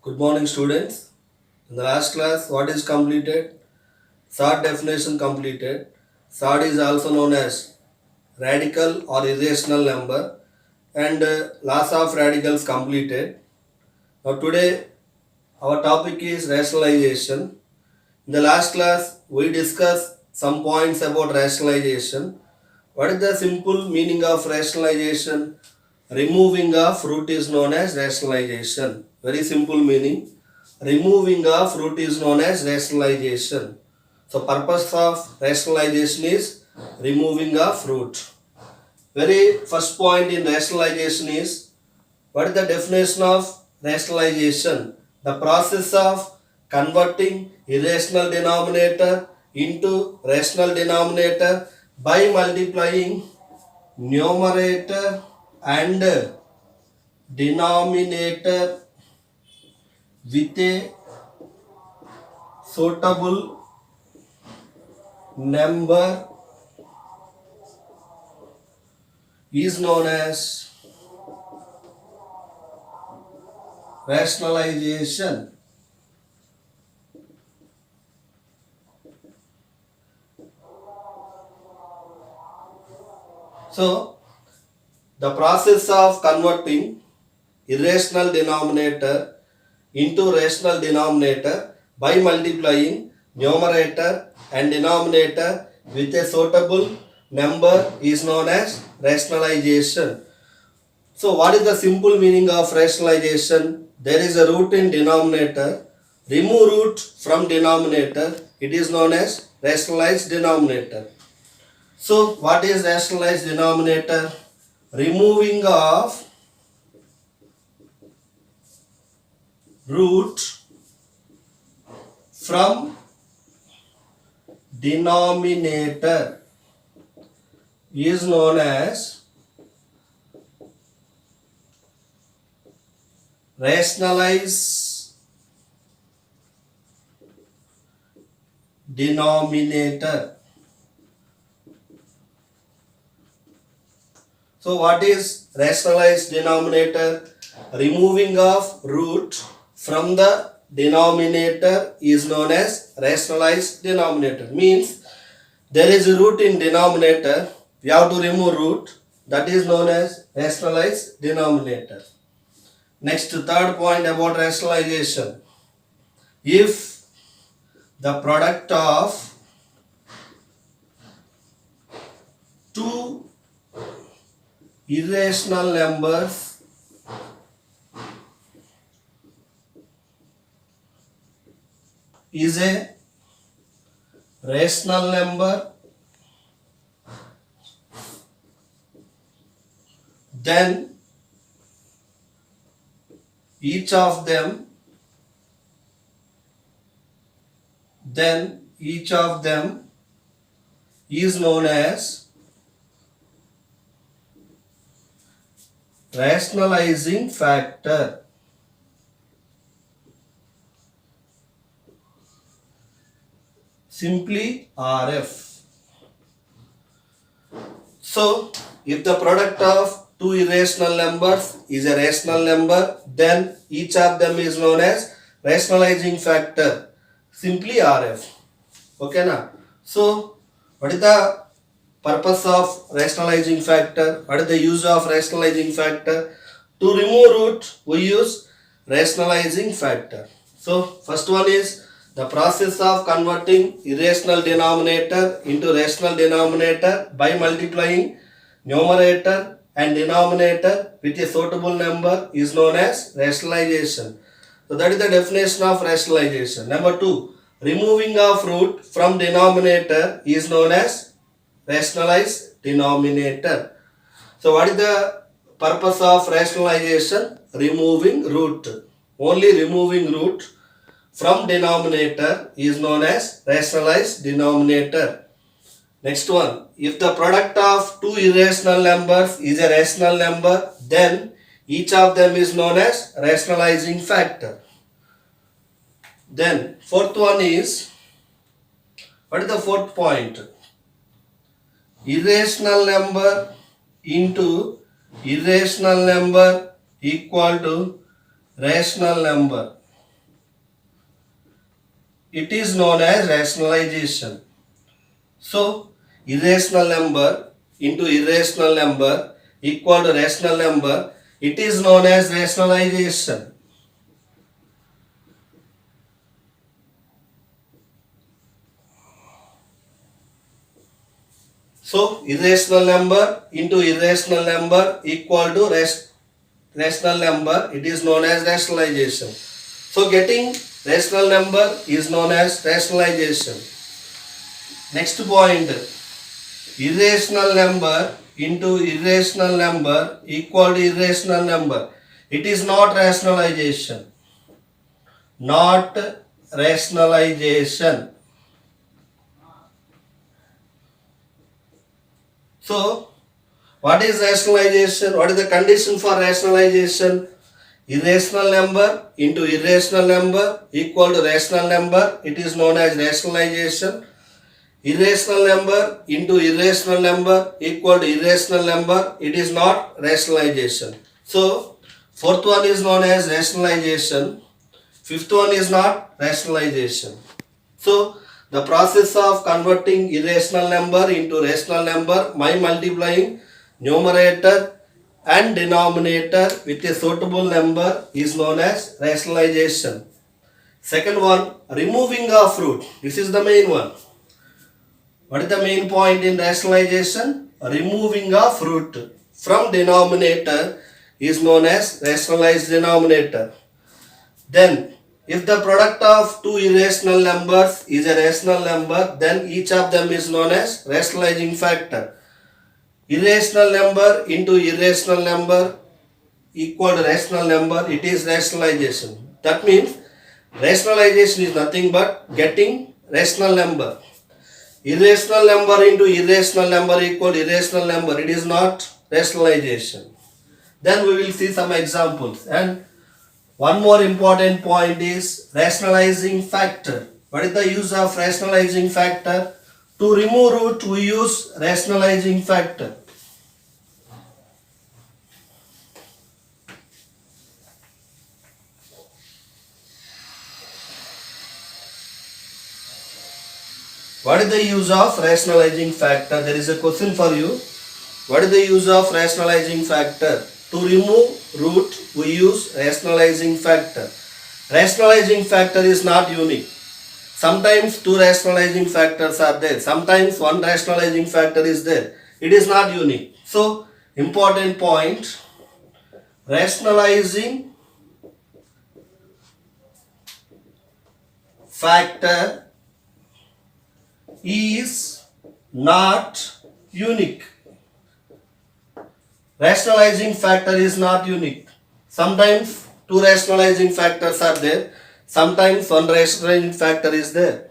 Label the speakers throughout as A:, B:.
A: Good morning, students. In the last class, what is completed? SORT definition completed. SORT is also known as radical or irrational number, and loss of radicals completed. Now, today, our topic is rationalization. In the last class, we discussed some points about rationalization. What is the simple meaning of rationalization? Removing of root is known as rationalization. Very simple meaning. Removing of root is known as rationalization. So purpose of rationalization is removing of root. Very first point in rationalization is, what is the definition of rationalization? The process of converting irrational denominator into rational denominator by multiplying numerator and denominator with a suitable number is known as rationalization. So, the process of converting irrational denominator into rational denominator by multiplying numerator and denominator with a suitable number is known as rationalization. So what is the simple meaning of rationalization? There is a root in denominator. Remove root from denominator. It is known as rationalized denominator. So what is rationalized denominator? Removing of root from denominator is known as rationalized denominator. So what is rationalized denominator? Removing of root from the denominator is known as rationalized denominator. Means there is a root in denominator, we have to remove root, that is known as rationalized denominator. Next, third point about rationalization. If the product of two irrational numbers is a rational number, then each of them is known as rationalizing factor. Simply RF. So, if the product of two irrational numbers is a rational number, then each of them is known as rationalizing factor. Simply RF. Okay na? So, what is the purpose of rationalizing factor? What is the use of rationalizing factor? To remove root, we use rationalizing factor. So, first one is the process of converting irrational denominator into rational denominator by multiplying numerator and denominator with a suitable number is known as rationalization. So that is the definition of rationalization. Number two, removing of root from denominator is known as rationalized denominator. So what is the purpose of rationalization? Removing root. Only removing root from denominator is known as rationalized denominator. Next one, if the product of two irrational numbers is a rational number, then each of them is known as rationalizing factor. Then fourth one is, what is the fourth point? Irrational number into irrational number equal to rational number. it is known as rationalization. So, irrational number into irrational number equal to rational number, it is known as rationalization. So, irrational number into irrational number equal to rational number, it is known as rationalization. So, getting rational number is known as rationalization. Next point, irrational number into irrational number equal to irrational number. It is not rationalization. Not rationalization. So, what is rationalization? What is the condition for rationalization? Irrational number into irrational number equal to rational number. It is known as rationalization. Irrational number into irrational number equal to irrational number. It is not rationalization. So, fourth one is known as rationalization. Fifth one is not rationalization. So, the process of converting irrational number into rational number by multiplying numerator and denominator with a suitable number is known as rationalization. Second one, removing of root. This is the main one. What is the main point in rationalization? Removing of root from denominator is known as rationalized denominator. Then, if the product of two irrational numbers is a rational number, then each of them is known as rationalizing factor. Irrational number into irrational number equal to rational number, it is rationalization. That means rationalization is nothing but getting rational number. Irrational number into irrational number equal to irrational number, it is not rationalization. Then we will see some examples. And one more important point is rationalizing factor. What is the use of rationalizing factor? To remove root, we use rationalizing factor. What is the use of rationalizing factor? There is a question for you. What is the use of rationalizing factor? To remove root, we use rationalizing factor. Rationalizing factor is not unique. Sometimes two rationalizing factors are there. Sometimes one rationalizing factor is there. It is not unique. So, important point, rationalizing factor is not unique. Rationalizing factor is not unique. Sometimes two rationalizing factors are there. Sometimes one rationalizing factor is there.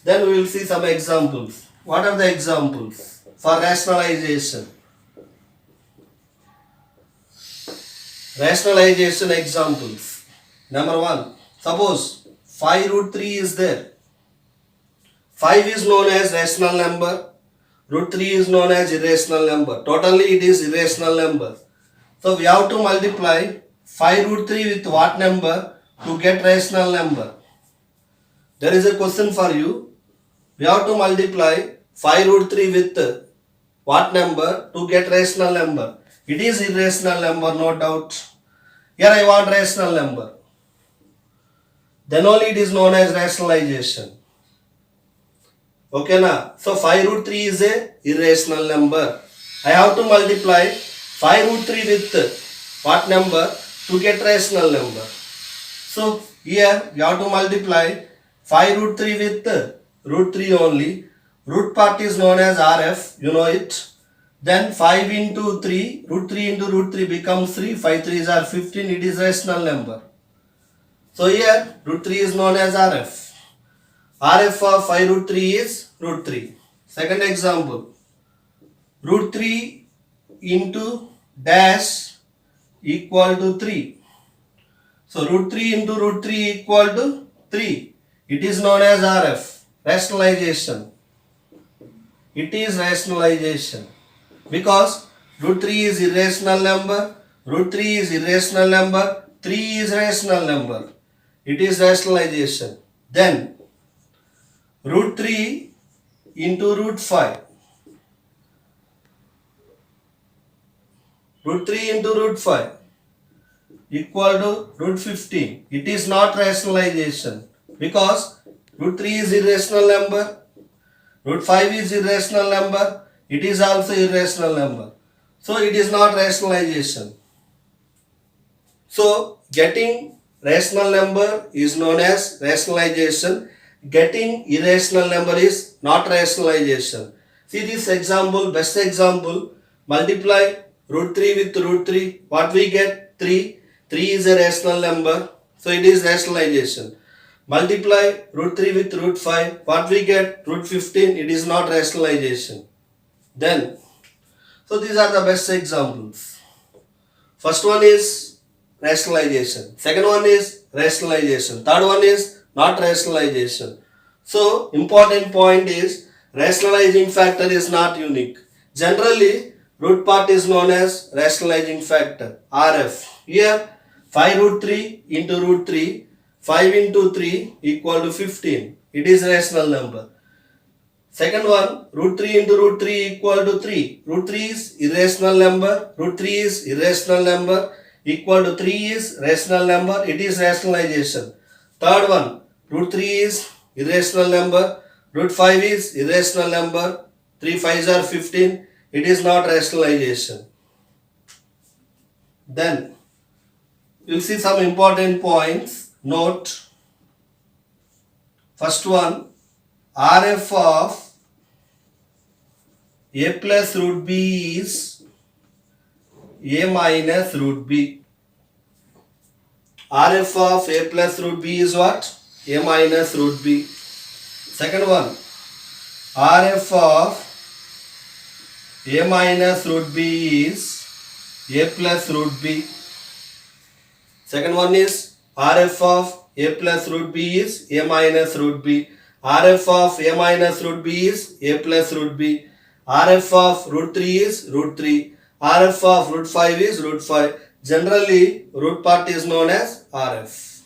A: Then we will see some examples. What are the examples for rationalization? Rationalization examples. Number one, suppose 5 root 3 is there. 5 is known as rational number. Root 3 is known as irrational number. Totally it is irrational number. So we have to multiply 5 root 3 with what number to get rational number? There is a question for you. We have to multiply 5 root 3 with what number to get rational number? It is irrational number, no doubt. Here I want rational number. Then only it is known as rationalization. Okay na? So 5 root 3 is a irrational number. I have to multiply 5 root 3 with what number to get rational number. So here we have to multiply 5 root 3 with root 3 only. Root part is known as RF, you know it. Then 5 into 3, root 3 into root 3 becomes 3, 5 3s are 15, it is rational number. So here root 3 is known as RF. RF of 5 root 3 is root 3. Second example, root 3 into dash equal to 3. So root 3 into root 3 equal to 3. It is known as RF, rationalization. It is rationalization because root 3 is irrational number, root 3 is irrational number, 3 is rational number. It is rationalization. Then root 3 into root 5. Root 3 into root 5 equal to root 15. It is not rationalization because root 3 is irrational number, root 5 is irrational number, it is also irrational number. So it is not rationalization. So getting rational number is known as rationalization. Getting irrational number is not rationalization. See this example, best example. Multiply root 3 with root 3. What we get? 3. 3 is a rational number. So it is rationalization. Multiply root 3 with root 5. What we get? Root 15. It is not rationalization. Then, so these are the best examples. First one is rationalization. Second one is rationalization. Third one is not rationalization. So important point is rationalizing factor is not unique. Generally root part is known as rationalizing factor RF. Here 5 root 3 into root 3, 5 into 3 equal to 15. It is rational number. Second one, root 3 into root 3 equal to 3. Root 3 is irrational number. Root 3 is irrational number. Equal to 3 is rational number. It is rationalization. Third one, root 3 is irrational number. Root 5 is irrational number. 3 5s are 15. It is not rationalization. Then, you will see some important points. Note. First one, RF of a plus root b is a minus root b. RF of a plus root b is what? A minus root b. Second one, RF of a minus root b is a plus root b. Second one is RF of a plus root b is a minus root b. RF of a minus root b is a plus root b. RF of root 3 is root 3. RF of root 5 is root 5. Generally, root part is known as RF.